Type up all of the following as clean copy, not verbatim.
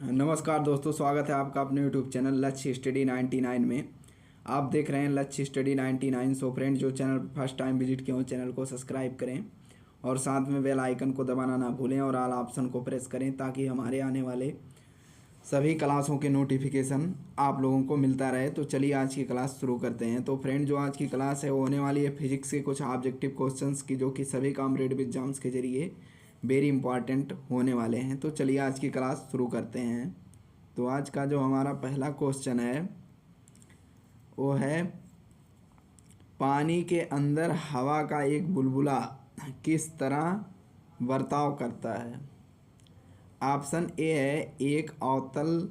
नमस्कार दोस्तों, स्वागत है आपका अपने यूट्यूब चैनल लक्ष्य स्टडी 99 में। आप देख रहे हैं लक्ष्य स्टडी 99। सो फ्रेंड, जो चैनल फर्स्ट टाइम विजिट किए हो चैनल को सब्सक्राइब करें और साथ में बेल आइकन को दबाना ना भूलें और ऑल ऑप्शन को प्रेस करें ताकि हमारे आने वाले सभी क्लासों के नोटिफिकेशन आप लोगों को मिलता रहे। तो चलिए आज की क्लास शुरू करते हैं। तो फ्रेंड, जो आज की क्लास है वो होने वाली है फिजिक्स के कुछ ऑब्जेक्टिव क्वेश्चंस की, जो कि सभी कॉम्पिटिटिव एग्जाम्स के जरिए वेरी इंपॉर्टेंट होने वाले हैं। तो चलिए आज की क्लास शुरू करते हैं। तो आज का जो हमारा पहला क्वेश्चन है वो है, पानी के अंदर हवा का एक बुलबुला किस तरह बर्ताव करता है। ऑप्शन ए है एक अवतल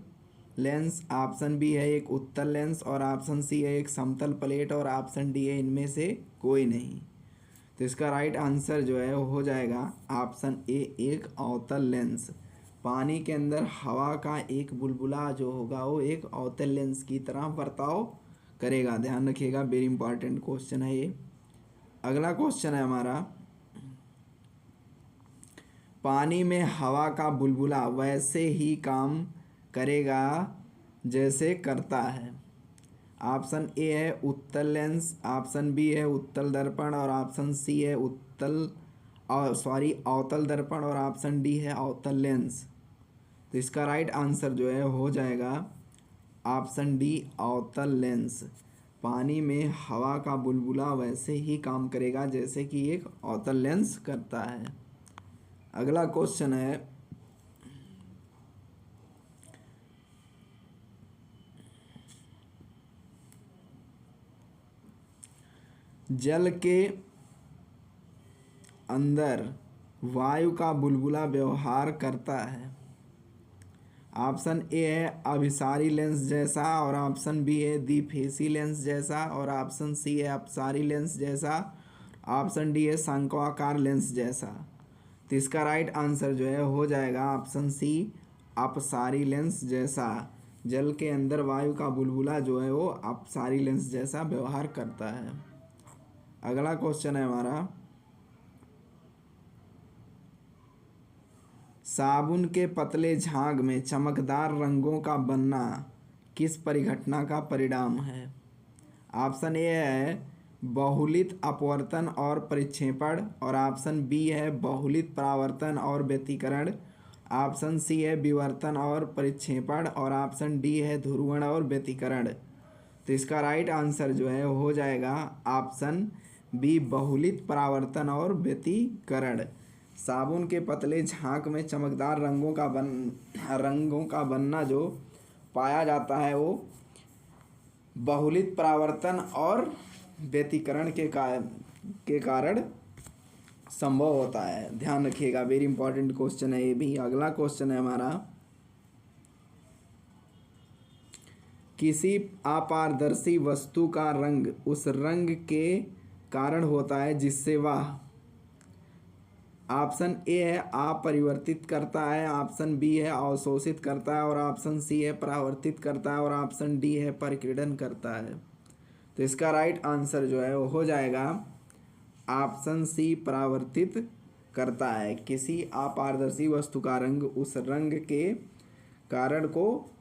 लेंस, ऑप्शन बी है एक उत्तल लेंस, और ऑप्शन सी है एक समतल प्लेट, और ऑप्शन डी है इनमें से कोई नहीं। तो इसका राइट आंसर जो है वो हो जाएगा ऑप्शन ए, एक अवतल लेंस। पानी के अंदर हवा का एक बुलबुला जो होगा वो एक अवतल लेंस की तरह बर्ताव करेगा। ध्यान रखिएगा, वेरी इंपॉर्टेंट क्वेश्चन है ये। अगला क्वेश्चन है हमारा, पानी में हवा का बुलबुला वैसे ही काम करेगा जैसे करता है। ऑप्शन ए है उत्तल लेंस, ऑप्शन बी है उत्तल दर्पण, और ऑप्शन सी है अवतल दर्पण, और ऑप्शन डी है अवतल लेंस। तो इसका राइट आंसर जो है हो जाएगा ऑप्शन डी, अवतल लेंस। पानी में हवा का बुलबुला वैसे ही काम करेगा जैसे कि एक अवतल लेंस करता है। अगला क्वेश्चन है, जल के अंदर वायु का बुलबुला व्यवहार करता है। ऑप्शन ए है अभिसारी लेंस जैसा, और ऑप्शन बी है द्विफेसी लेंस जैसा, और ऑप्शन सी है अपसारी लेंस जैसा, ऑप्शन डी है शंक्वाकार लेंस जैसा। तो इसका राइट आंसर जो है हो जाएगा ऑप्शन सी, अपसारी लेंस जैसा। जल के अंदर वायु का बुलबुला जो है वो अपसारी लेंस जैसा व्यवहार करता है। अगला क्वेश्चन है हमारा, साबुन के पतले झाग में चमकदार रंगों का बनना किस परिघटना का परिणाम है। ऑप्शन ए है बहुलित अपवर्तन और परिक्षेपण, और ऑप्शन बी है बहुलित परावर्तन और व्यतिकरण, ऑप्शन सी है विवर्तन और परिक्षेपण, और ऑप्शन डी है ध्रुवण और व्यतिकरण। तो इसका राइट आंसर जो है हो जाएगा ऑप्शन बी, बहुलित परावर्तन और व्यतिकरण। साबुन के पतले झाग में चमकदार रंगों का बनना जो पाया जाता है वो बहुलित परावर्तन और व्यतिकरण के कारण संभव होता है। ध्यान रखिएगा, वेरी इंपॉर्टेंट क्वेश्चन है ये भी। अगला क्वेश्चन है हमारा, किसी अपारदर्शी वस्तु का रंग उस रंग के कारण होता है जिससे वह, ऑप्शन ए है अपरिवर्तित करता है, ऑप्शन बी है अवशोषित करता है, और ऑप्शन सी है परावर्तित करता है, और ऑप्शन डी है परिकीर्णन करता है। तो इसका राइट आंसर जो है वो हो जाएगा ऑप्शन सी, परावर्तित करता है। किसी अपारदर्शी वस्तु का रंग उस रंग के कारण को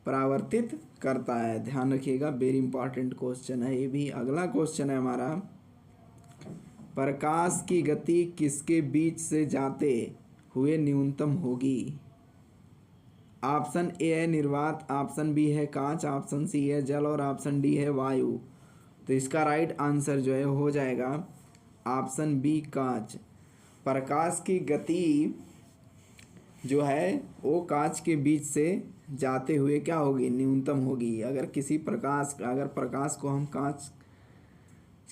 परावर्तित करता है। ध्यान रखिएगा, वेरी इंपॉर्टेंट क्वेश्चन है ये भी। अगला क्वेश्चन है हमारा, प्रकाश की गति किसके बीच से जाते हुए न्यूनतम होगी। ऑप्शन ए है निर्वात, ऑप्शन बी है कांच, ऑप्शन सी है जल, और ऑप्शन डी है वायु। तो इसका राइट आंसर जो है हो जाएगा ऑप्शन बी, कांच। प्रकाश की गति जो है वो कांच के बीच से जाते हुए क्या होगी, न्यूनतम होगी। अगर प्रकाश को हम कांच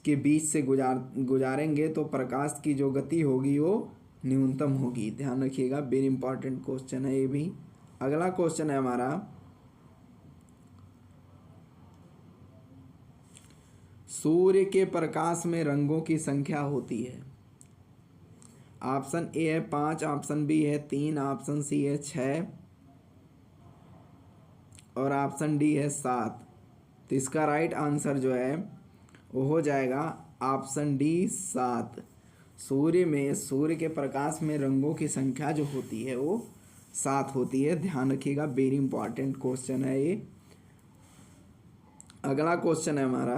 के बीच से गुजारेंगे तो प्रकाश की जो गति होगी वो न्यूनतम होगी। ध्यान रखिएगा, वेरी इंपॉर्टेंट क्वेश्चन है ये भी। अगला क्वेश्चन है हमारा, सूर्य के प्रकाश में रंगों की संख्या होती है। ऑप्शन ए है 5, ऑप्शन बी है 3, ऑप्शन सी है 6, और ऑप्शन डी है 7। तो इसका राइट आंसर जो है वो हो जाएगा ऑप्शन डी, 7। सूर्य के प्रकाश में रंगों की संख्या जो होती है वो साथ होती है। ध्यान रखिएगा, वेरी इंपॉर्टेंट क्वेश्चन है ये। अगला क्वेश्चन है हमारा,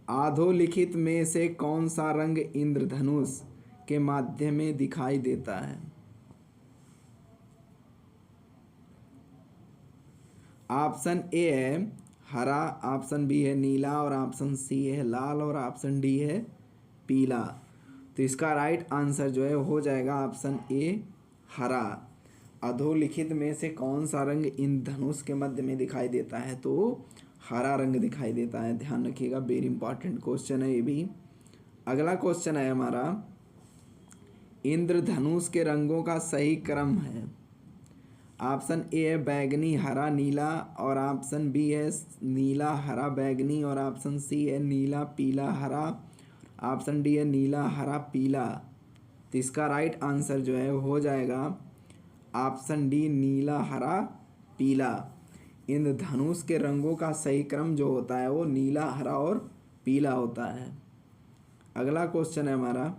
अधोलिखित में से कौन सा रंग इंद्रधनुष के माध्यम में दिखाई देता है? ऑप्शन ए है हरा, ऑप्शन बी है नीला और ऑप्शन सी है लाल और ऑप्शन डी है पीला। तो इसका राइट आंसर जो है हो जाएगा ऑप्शन ए हरा। अधोलिखित में से कौन सा रंग इंद्रधनुष के मध्य में दिखाई देता है? तो हरा रंग दिखाई देता है। ध्यान रखिएगा, वेरी इंपॉर्टेंट क्वेश्चन है ये भी। अगला क्वेश्चन है हमारा, इंद्रधनुष के रंगों का सही क्रम है। ऑप्शन ए है बैगनी हरा नीला और ऑप्शन बी है नीला हरा बैगनी और ऑप्शन सी है नीला पीला हरा, ऑप्शन डी है नीला हरा पीला। तो इसका राइट आंसर जो है हो जाएगा ऑप्शन डी नीला हरा पीला। इंद्रधनुष के रंगों का सही क्रम जो होता है वो नीला हरा और पीला होता है। अगला क्वेश्चन है हमारा,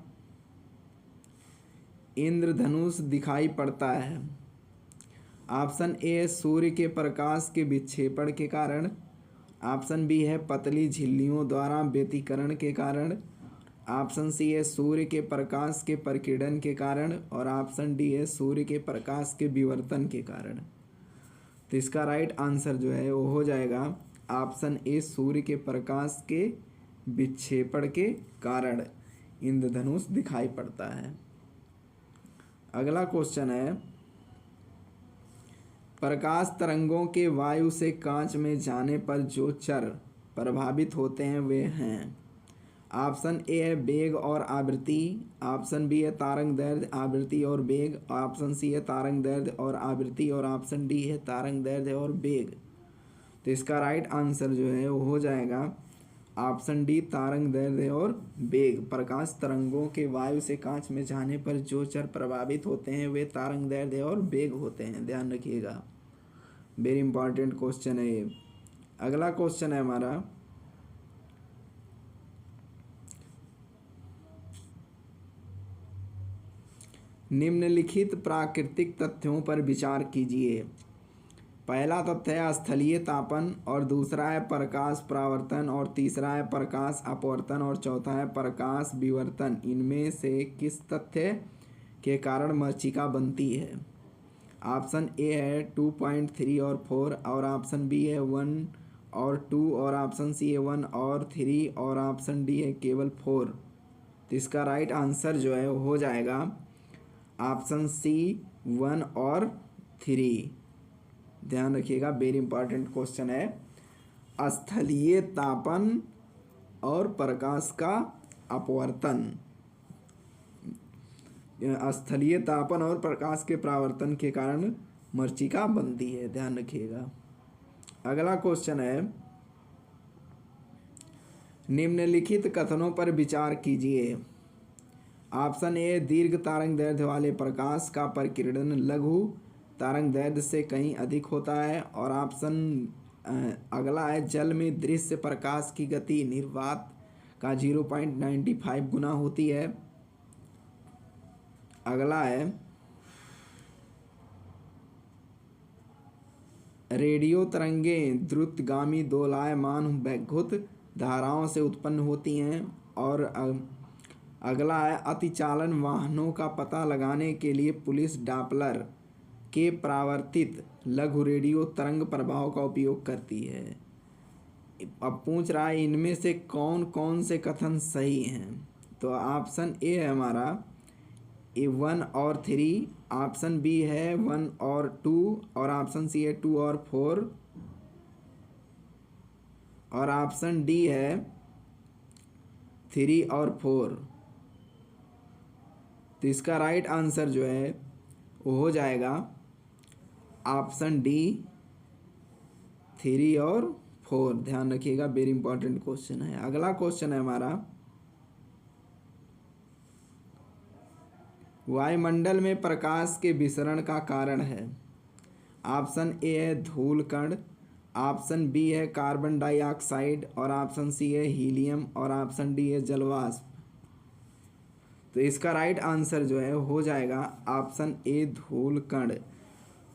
इंद्रधनुष दिखाई पड़ता है। ऑप्शन ए सूर्य के प्रकाश के विक्षेपण के कारण, ऑप्शन बी है पतली झिल्लियों द्वारा व्यतिकरण के कारण, ऑप्शन सी है सूर्य के प्रकाश के प्रकीर्णन के कारण और ऑप्शन डी है सूर्य के प्रकाश के विवर्तन के कारण। तो इसका राइट आंसर जो है वो हो जाएगा ऑप्शन ए सूर्य के प्रकाश के विक्षेपण के कारण इंद्रधनुष दिखाई पड़ता है। अगला क्वेश्चन है, प्रकाश तरंगों के वायु से कांच में जाने पर जो चर प्रभावित होते हैं वे हैं। ऑप्शन ए है वेग और आवृत्ति, ऑप्शन बी है तारंग दैर्ध्य आवृत्ति और वेग, ऑप्शन सी है तारंग दैर्ध्य और आवृत्ति और ऑप्शन डी है तारंग दैर्ध्य और वेग। तो इसका राइट आंसर जो है वो हो जाएगा ऑप्शन डी तारंग दैर्ध्य और वेग। प्रकाश तरंगों के वायु से कांच में जाने पर जो चर प्रभावित होते हैं वे तारंग दैर्ध्य और वेग होते हैं। ध्यान रखिएगा, वेरी इंपॉर्टेंट क्वेश्चन है ये। अगला क्वेश्चन है हमारा, निम्नलिखित प्राकृतिक तथ्यों पर विचार कीजिए। पहला तथ्य है स्थलीय तापन और दूसरा है प्रकाश परावर्तन और तीसरा है प्रकाश अपवर्तन और चौथा है प्रकाश विवर्तन। इनमें से किस तथ्य के कारण मरीचिका बनती है? ऑप्शन ए है 2.3 और 4 और ऑप्शन बी है 1 और 2 और ऑप्शन सी है 1 और 3 और ऑप्शन डी है केवल 4। तो इसका राइट आंसर जो है हो जाएगा ऑप्शन सी 1 और 3। ध्यान रखिएगा, वेरी इंपॉर्टेंट क्वेश्चन है। स्थलीय तापन और प्रकाश का अपवर्तन, स्थलीय तापन और प्रकाश के परावर्तन के कारण मरीचिका बनती है। ध्यान रखिएगा। अगला क्वेश्चन है, निम्नलिखित कथनों पर विचार कीजिए। ऑप्शन ए दीर्घ तारंग दैर्ध्य वाले प्रकाश का प्रकीर्णन लघु तारंग दैर्ध्य से कहीं अधिक होता है और ऑप्शन अगला है जल में दृश्य प्रकाश की गति निर्वात का 0.95 गुना होती है। अगला है रेडियो तरंगें द्रुतगामी दोलायमान वैद्युत धाराओं से उत्पन्न होती हैं। और अगला है अतिचालन वाहनों का पता लगाने के लिए पुलिस डॉपलर के परावर्तित लघु रेडियो तरंग प्रभाव का उपयोग करती है। अब पूछ रहा है इनमें से कौन कौन से कथन सही हैं? तो ऑप्शन ए है हमारा 1 और 3, ऑप्शन बी है 1 और 2 और ऑप्शन सी है 2 और 4 और ऑप्शन डी है 3 और 4। तो इसका राइट आंसर जो है वो हो जाएगा ऑप्शन डी 3 और 4। ध्यान रखिएगा, वेरी इंपॉर्टेंट क्वेश्चन है। अगला क्वेश्चन है हमारा, वायुमंडल में प्रकाश के विसरण का कारण है। ऑप्शन ए है धूल कण, ऑप्शन बी है कार्बन डाइऑक्साइड और ऑप्शन सी है हीलियम और ऑप्शन डी है जलवाष्प। तो इसका राइट आंसर जो है हो जाएगा ऑप्शन ए धूल कण।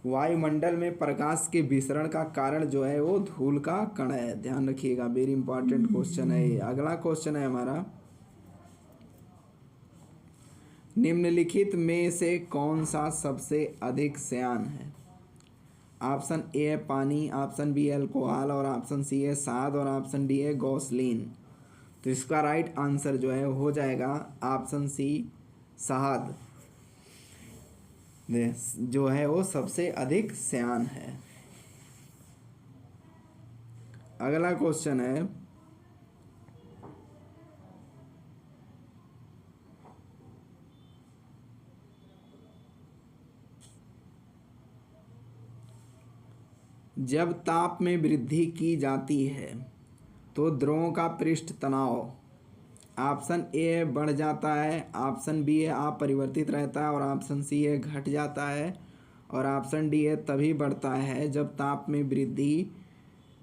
वायुमंडल में प्रकाश के विसरण का कारण जो है वो धूल का कण है, ध्यान रखिएगा, वेरी इंपॉर्टेंट क्वेश्चन है ये। अगला क्वेश्चन है हमारा, निम्नलिखित में से कौन सा सबसे अधिक श्यान है? ऑप्शन ए है पानी, ऑप्शन बी है अल्कोहल, और ऑप्शन सी है शहद, और ऑप्शन डी है गैसोलीन। तो इसका राइट आंसर जो है हो जाएगा ऑप्शन सी शहद, जो है वो सबसे अधिक श्यान है। अगला क्वेश्चन है, जब ताप में वृद्धि की जाती है तो द्रवों का पृष्ठ तनाव ऑप्शन ए बढ़ जाता है, ऑप्शन बी है अपरिवर्तित रहता है, और ऑप्शन सी है घट जाता है, और ऑप्शन डी है तभी बढ़ता है जब ताप में वृद्धि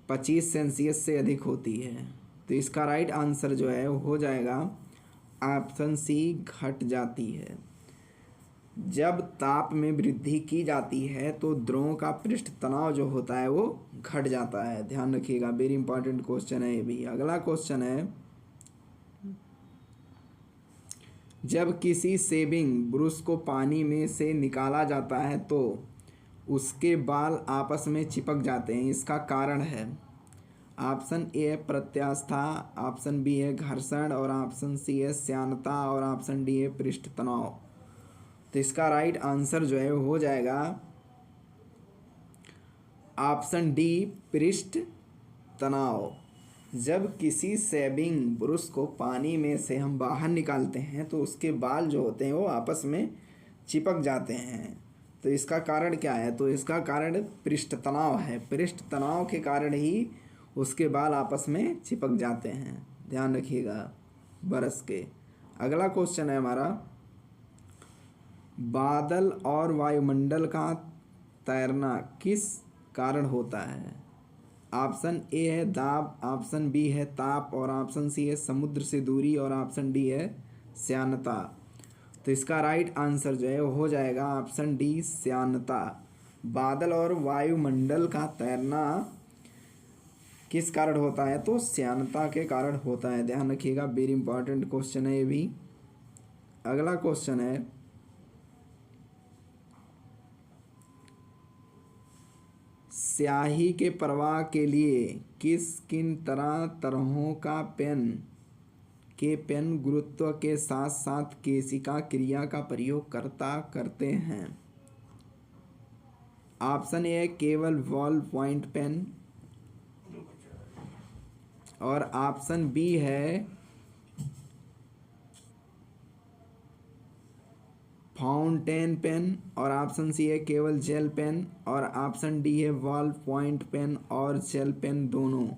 25 सेल्सियस से अधिक होती है। तो इसका राइट आंसर जो है हो जाएगा ऑप्शन सी घट जाती है। जब ताप में वृद्धि की जाती है तो द्रवों का पृष्ठ तनाव जो होता है वो घट जाता है, ध्यान रखिएगा, वेरी इंपॉर्टेंट क्वेश्चन है ये भी। अगला क्वेश्चन है, जब किसी शेविंग ब्रश को पानी में से निकाला जाता है तो उसके बाल आपस में चिपक जाते हैं, इसका कारण है? ऑप्शन ए है प्रत्यास्था, ऑप्शन बी है घर्षण, और ऑप्शन सी है श्यानता, और ऑप्शन डी है पृष्ठ तनाव। तो इसका राइट आंसर जो है हो जाएगा ऑप्शन डी पृष्ठ तनाव। जब किसी शेविंग ब्रश को पानी में से हम बाहर निकालते हैं तो उसके बाल जो होते हैं वो आपस में चिपक जाते हैं। तो इसका कारण क्या है? तो इसका कारण पृष्ठ तनाव है, पृष्ठ तनाव के कारण ही उसके बाल आपस में चिपक जाते हैं, ध्यान रखिएगा ब्रश के। अगला क्वेश्चन है हमारा, बादल और वायुमंडल का तैरना किस कारण होता है? ऑप्शन ए है दाब, ऑप्शन बी है ताप, और ऑप्शन सी है समुद्र से दूरी, और ऑप्शन डी है श्यानता। तो इसका राइट आंसर जो है हो जाएगा ऑप्शन डी श्यानता। बादल और वायुमंडल का तैरना किस कारण होता है? तो श्यानता के कारण होता है, ध्यान रखिएगा, वेरी इंपॉर्टेंट क्वेश्चन है ये भी। अगला क्वेश्चन है, स्याही के प्रवाह के लिए किन तरहों का पेन गुरुत्व के साथ साथ केशिका क्रिया का प्रयोग करते हैं? ऑप्शन ए है केवल बॉल पॉइंट पेन, और ऑप्शन बी है फाउंटेन पेन, और ऑप्शन सी है केवल जेल पेन, और ऑप्शन डी है बॉल पॉइंट पेन और जेल पेन दोनों।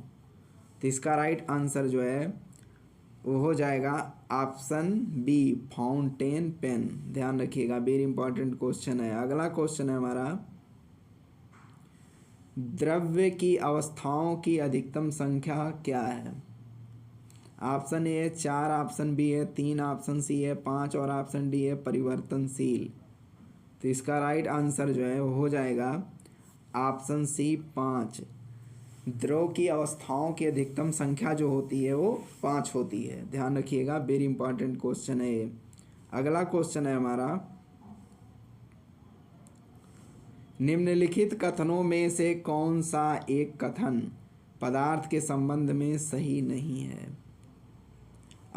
तो इसका राइट आंसर जो है वो हो जाएगा ऑप्शन बी फाउंटेन पेन, ध्यान रखिएगा, वेरी इंपॉर्टेंट क्वेश्चन है। अगला क्वेश्चन है हमारा, द्रव्य की अवस्थाओं की अधिकतम संख्या क्या है? ऑप्शन ए है 4, ऑप्शन बी है 3, ऑप्शन सी है 5, और ऑप्शन डी है परिवर्तनशील। तो इसका राइट आंसर जो है हो जाएगा ऑप्शन सी 5। द्रव की अवस्थाओं की अधिकतम संख्या जो होती है वो 5 होती है, ध्यान रखिएगा, वेरी इंपॉर्टेंट क्वेश्चन है ये। अगला क्वेश्चन है हमारा, निम्नलिखित कथनों में से कौन सा एक कथन पदार्थ के संबंध में सही नहीं है?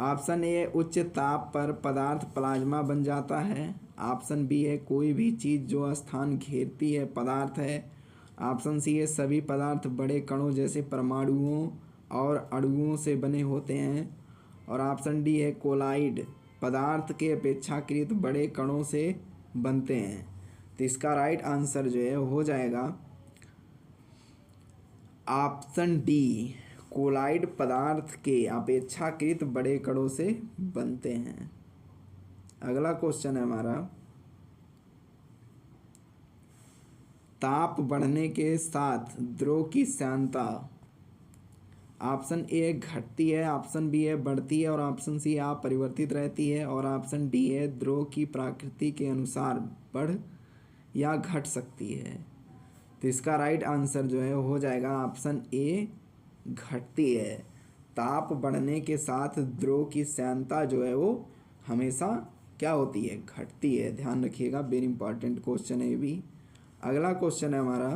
ऑप्शन ए उच्च ताप पर पदार्थ प्लाज्मा बन जाता है, ऑप्शन बी है कोई भी चीज़ जो स्थान घेरती है पदार्थ है, ऑप्शन सी है सभी पदार्थ बड़े कणों जैसे परमाणुओं और अणुओं से बने होते हैं, और ऑप्शन डी है कोलाइड पदार्थ के अपेक्षाकृत बड़े कणों से बनते हैं। तो इसका राइट आंसर जो है हो जाएगा ऑप्शन डी कोलाइड पदार्थ के अपेक्षाकृत बड़े कणों से बनते हैं। अगला क्वेश्चन है हमारा, ताप बढ़ने के साथ द्रव की श्यानता ऑप्शन ए घटती है, ऑप्शन बी है बढ़ती है और ऑप्शन सी अपरिवर्तित रहती है और ऑप्शन डी है द्रव की प्रकृति के अनुसार बढ़ या घट सकती है। तो इसका राइट आंसर जो है हो जाएगा ऑप्शन ए घटती है। ताप बढ़ने के साथ द्रव की श्यानता जो है वो हमेशा क्या होती है, घटती है। ध्यान रखिएगा, वेरी इंपॉर्टेंट क्वेश्चन है ये भी। अगला क्वेश्चन है हमारा,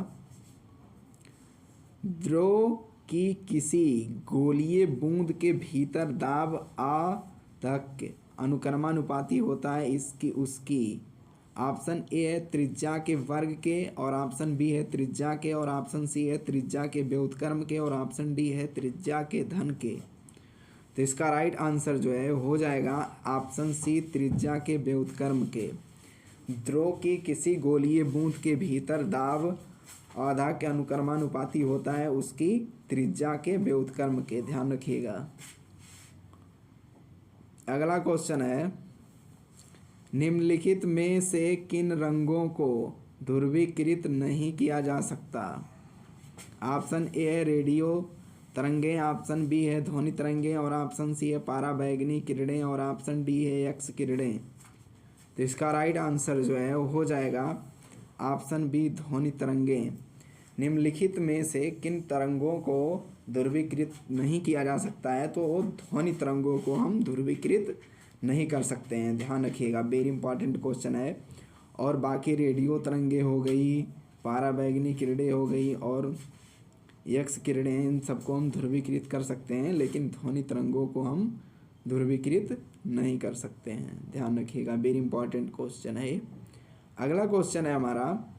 द्रव की किसी गोलीय बूंद के भीतर दाब आ तक अनुक्रमानुपाती होता है इसकी उसकी। ऑप्शन ए है त्रिज्या के वर्ग के और ऑप्शन बी है त्रिज्या के और ऑप्शन सी है त्रिज्या के व्युत्क्रम के और ऑप्शन डी है त्रिज्या के धन के। तो इसका राइट आंसर जो है हो जाएगा ऑप्शन सी त्रिज्या के व्युत्क्रम के। द्रव की किसी गोलीय बूंद के भीतर दाब आधा के अनुक्रमानुपाती होता है उसकी त्रिज्या के व्युत्क्रम के। ध्यान रखिएगा। अगला क्वेश्चन है, निम्नलिखित में से किन रंगों को ध्रुवीकृत नहीं किया जा सकता। ऑप्शन ए है रेडियो तरंगें, ऑप्शन बी है ध्वनि तरंगें और ऑप्शन सी है पराबैंगनी किरणें और ऑप्शन डी है एक्स किरणें। तो इसका राइट आंसर जो है वो हो जाएगा ऑप्शन बी ध्वनि तरंगें। निम्नलिखित में से किन तरंगों को ध्रुवीकृत नहीं किया जा सकता है, तो वो ध्वनि तरंगों को हम ध्रुवीकृत नहीं कर सकते हैं। ध्यान रखिएगा, वेरी इंपॉर्टेंट क्वेश्चन है। और बाकी रेडियो तरंगे हो गई, पराबैंगनी किरणें हो गई और एक्स किरणें, इन सबको हम ध्रुवीकृत कर सकते हैं, लेकिन ध्वनि तरंगों को हम ध्रुवीकृत नहीं कर सकते हैं। ध्यान रखिएगा, वेरी इंपॉर्टेंट क्वेश्चन है। अगला क्वेश्चन है हमारा,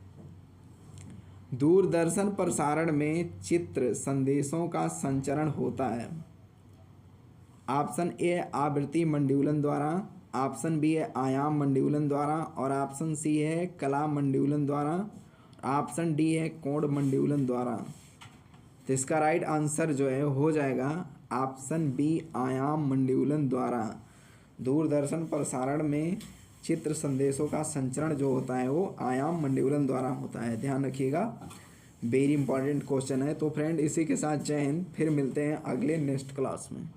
दूरदर्शन प्रसारण में चित्र संदेशों का संचरण होता है। ऑप्शन ए आवृत्ति मंडूलन द्वारा, ऑप्शन बी है आयाम मंडूलन द्वारा और ऑप्शन सी है कला मंडूलन द्वारा, ऑप्शन डी है कोण मंडूलन द्वारा। तो इसका राइट आंसर जो है हो जाएगा ऑप्शन बी आयाम मंडूलन द्वारा। दूरदर्शन प्रसारण में चित्र संदेशों का संचरण जो होता है वो आयाम मंडूलन द्वारा होता है। ध्यान रखिएगा, वेरी इंपॉर्टेंट क्वेश्चन है। तो फ्रेंड, इसी के साथ जय हिंद। फिर मिलते हैं अगले नेक्स्ट क्लास में।